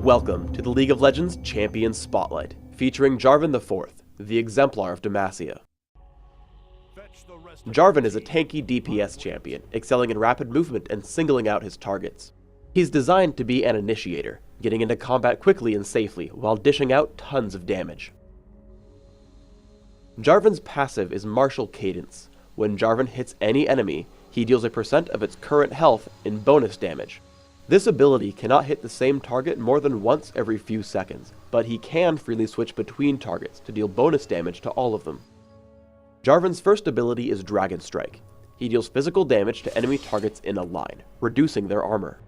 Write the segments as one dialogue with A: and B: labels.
A: Welcome to the League of Legends Champion Spotlight, featuring Jarvan IV, the exemplar of Demacia. Jarvan is a tanky DPS champion, excelling in rapid movement and singling out his targets. He's designed to be an initiator, getting into combat quickly and safely while dishing out tons of damage. Jarvan's passive is Martial Cadence. When Jarvan hits any enemy, he deals a percent of its current health in bonus damage. This ability cannot hit the same target more than once every few seconds, but he can freely switch between targets to deal bonus damage to all of them. Jarvan's first ability is Dragon Strike. He deals physical damage to enemy targets in a line, reducing their armor.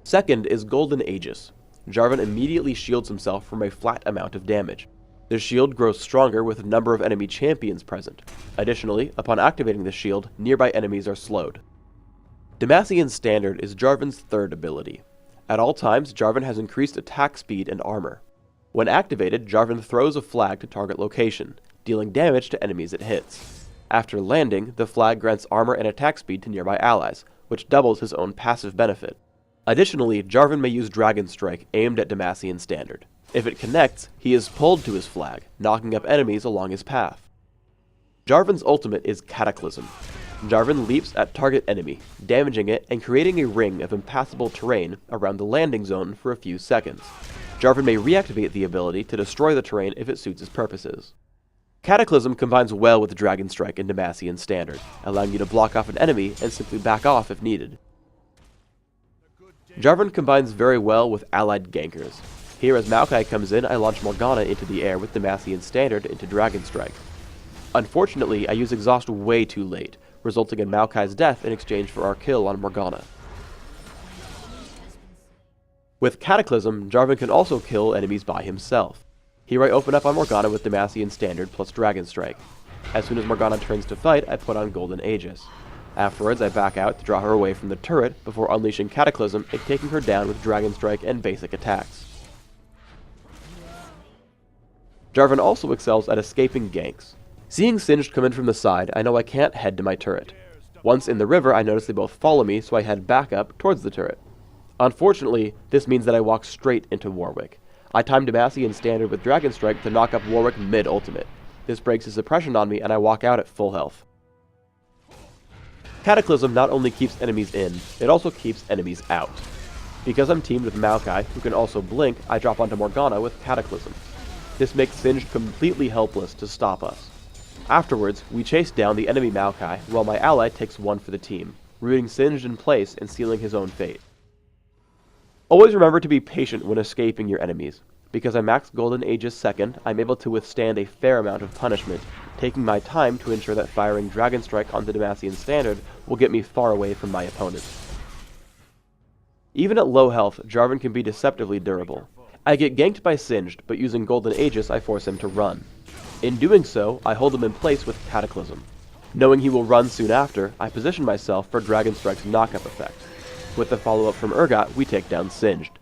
A: Second is Golden Aegis. Jarvan immediately shields himself from a flat amount of damage. The shield grows stronger with a number of enemy champions present. Additionally, upon activating the shield, nearby enemies are slowed. Demacian Standard is Jarvan's third ability. At all times, Jarvan has increased attack speed and armor. When activated, Jarvan throws a flag to target location, dealing damage to enemies it hits. After landing, the flag grants armor and attack speed to nearby allies, which doubles his own passive benefit. Additionally, Jarvan may use Dragon Strike aimed at Demacian Standard. If it connects, he is pulled to his flag, knocking up enemies along his path. Jarvan's ultimate is Cataclysm. Jarvan leaps at target enemy, damaging it and creating a ring of impassable terrain around the landing zone for a few seconds. Jarvan may reactivate the ability to destroy the terrain if it suits his purposes. Cataclysm combines well with Dragon Strike and Demacian Standard, allowing you to block off an enemy and simply back off if needed. Jarvan combines very well with allied gankers. Here as Maokai comes in, I launch Morgana into the air with Demacian Standard into Dragon Strike. Unfortunately, I use Exhaust way too late, resulting in Maokai's death in exchange for our kill on Morgana. With Cataclysm, Jarvan can also kill enemies by himself. Here I open up on Morgana with Demacian Standard plus Dragon Strike. As soon as Morgana turns to fight, I put on Golden Aegis. Afterwards, I back out to draw her away from the turret before unleashing Cataclysm and taking her down with Dragon Strike and basic attacks. Jarvan also excels at escaping ganks. Seeing Singed come in from the side, I know I can't head to my turret. Once in the river, I notice they both follow me, so I head back up towards the turret. Unfortunately, this means that I walk straight into Warwick. I time Demacian Standard with Dragon Strike to knock up Warwick mid-ultimate. This breaks his suppression on me and I walk out at full health. Cataclysm not only keeps enemies in, it also keeps enemies out. Because I'm teamed with Maokai, who can also blink, I drop onto Morgana with Cataclysm. This makes Singed completely helpless to stop us. Afterwards, we chase down the enemy Maokai, while my ally takes one for the team, rooting Singed in place and sealing his own fate. Always remember to be patient when escaping your enemies. Because I max Golden Aegis second, I'm able to withstand a fair amount of punishment, taking my time to ensure that firing Dragon Strike onto Demacian Standard will get me far away from my opponent. Even at low health, Jarvan can be deceptively durable. I get ganked by Singed, but using Golden Aegis I force him to run. In doing so, I hold him in place with Cataclysm. Knowing he will run soon after, I position myself for Dragon Strike's knockup effect. With the follow-up from Urgot, we take down Singed.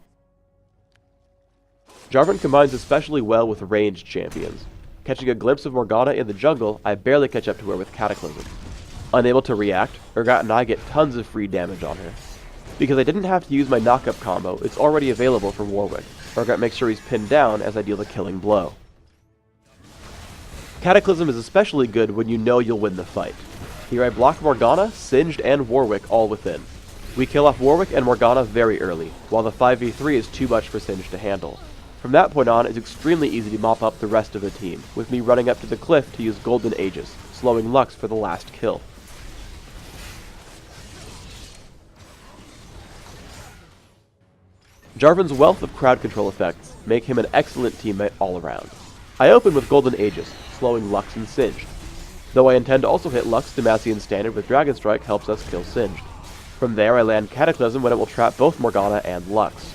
A: Jarvan combines especially well with ranged champions. Catching a glimpse of Morgana in the jungle, I barely catch up to her with Cataclysm. Unable to react, Urgot and I get tons of free damage on her. Because I didn't have to use my knockup combo, it's already available for Warwick. Urgot makes sure he's pinned down as I deal the killing blow. Cataclysm is especially good when you know you'll win the fight. Here I block Morgana, Singed, and Warwick all within. We kill off Warwick and Morgana very early, while the 5v3 is too much for Singed to handle. From that point on, it's extremely easy to mop up the rest of the team, with me running up to the cliff to use Golden Aegis, slowing Lux for the last kill. Jarvan's wealth of crowd control effects make him an excellent teammate all around. I open with Golden Aegis, slowing Lux and Singed. Though I intend to also hit Lux, Demacian Standard with Dragon Strike helps us kill Singed. From there I land Cataclysm when it will trap both Morgana and Lux.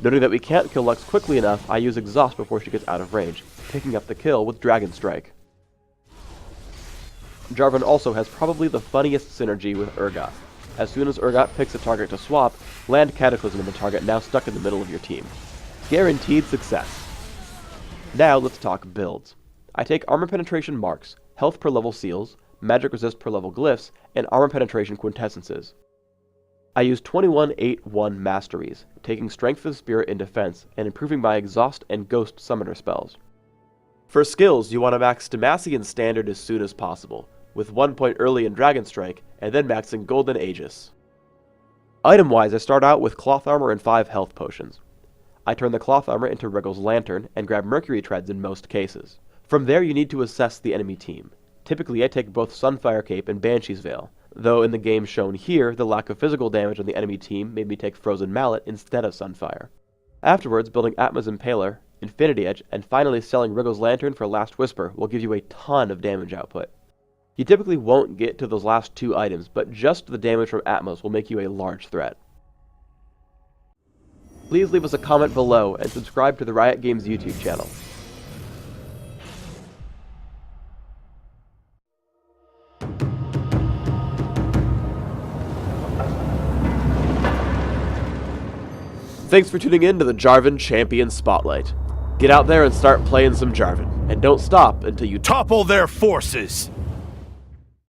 A: Noting that we can't kill Lux quickly enough, I use Exhaust before she gets out of range, picking up the kill with Dragon Strike. Jarvan also has probably the funniest synergy with Urgot. As soon as Urgot picks a target to swap, land Cataclysm in the target now stuck in the middle of your team. Guaranteed success. Now let's talk builds. I take Armor Penetration Marks, Health per level seals, Magic Resist per level glyphs, and Armor Penetration quintessences. I use 21-8-1 masteries, taking Strength of Spirit in defense and improving my Exhaust and Ghost Summoner spells. For skills, you want to max Demacia in Standard as soon as possible, with 1 point early in Dragon Strike, and then maxing Golden Aegis. Item-wise, I start out with Cloth Armor and 5 health potions. I turn the Cloth Armor into Wriggle's Lantern and grab Mercury Treads in most cases. From there you need to assess the enemy team. Typically I take both Sunfire Cape and Banshee's Veil, though in the game shown here, the lack of physical damage on the enemy team made me take Frozen Mallet instead of Sunfire. Afterwards, building Atma's Impaler, Infinity Edge, and finally selling Wriggle's Lantern for Last Whisper will give you a ton of damage output. You typically won't get to those last 2 items, but just the damage from Atmos will make you a large threat. Please leave us a comment below and subscribe to the Riot Games YouTube channel. Thanks for tuning in to the Jarvan Champion Spotlight. Get out there and start playing some Jarvan, and don't stop until you
B: topple their forces!